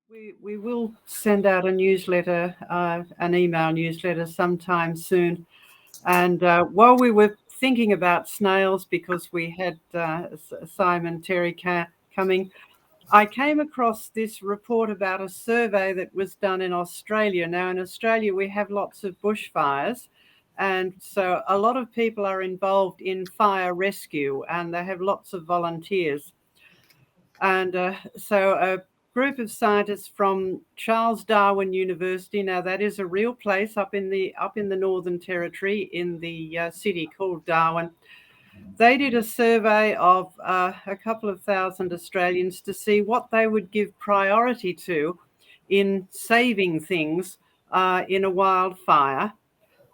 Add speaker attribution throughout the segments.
Speaker 1: We will send out a newsletter, an email newsletter sometime soon. And while we were thinking about snails, because we had Simon Terry coming, I came across this report about a survey that was done in Australia. Now, in Australia, we have lots of bushfires. And so a lot of people are involved in fire rescue, and they have lots of volunteers. And so a group of scientists from Charles Darwin University, now that is a real place up in the Northern Territory in the city called Darwin, they did a survey of a couple of thousand Australians to see what they would give priority to in saving things in a wildfire.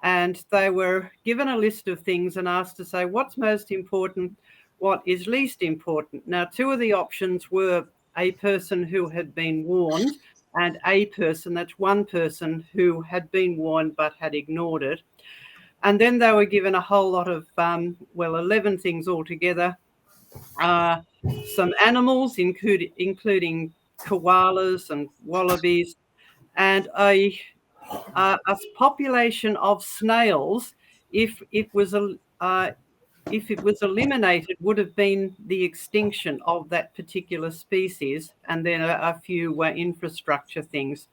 Speaker 1: And they were given a list of things and asked to say what's most important, what is least important. Now, two of the options were a person who had been warned and a person, that's one person who had been warned but had ignored it. And then they were given a whole lot of, 11 things altogether. Some animals, including koalas and wallabies, and a population of snails, if it was eliminated, would have been the extinction of that particular species, and then a few were infrastructure things.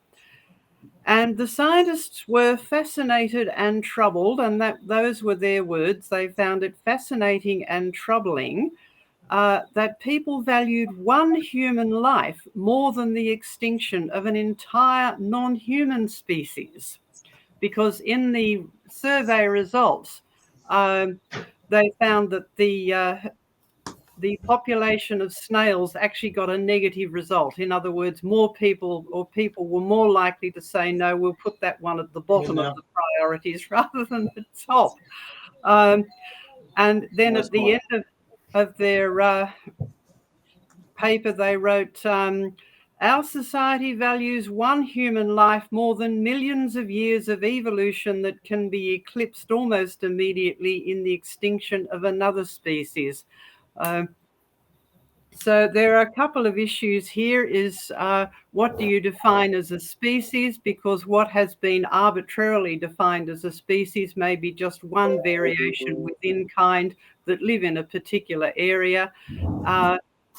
Speaker 1: And the scientists were fascinated and troubled, and those were their words. They found it fascinating and troubling that people valued one human life more than the extinction of an entire non-human species. Because in the survey results, they found that the population of snails actually got a negative result. In other words, more people were more likely to say, no, we'll put that one at the bottom of the priorities rather than the top. And then at the end of their paper, they wrote, our society values one human life more than millions of years of evolution that can be eclipsed almost immediately in the extinction of another species. So there are a couple of issues here is what do you define as a species? Because what has been arbitrarily defined as a species may be just one variation within kind that live in a particular area.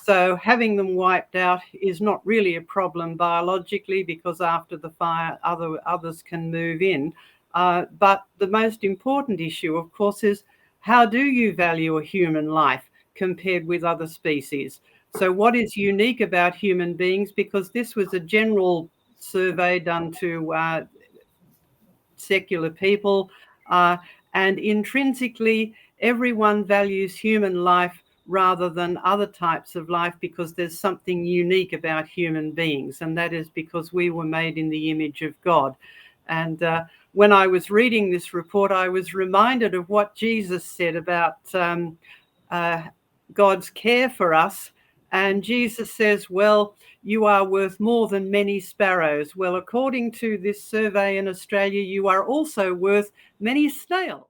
Speaker 1: So having them wiped out is not really a problem biologically, because after the fire, others can move in. But the most important issue, of course, is how do you value a human life compared with other species? So what is unique about human beings? Because this was a general survey done to secular people, and intrinsically everyone values human life rather than other types of life, because there's something unique about human beings, and that is because we were made in the image of God. And when I was reading this report, I was reminded of what Jesus said about God's care for us. And Jesus says, well, you are worth more than many sparrows. Well, according to this survey in Australia, you are also worth many snails.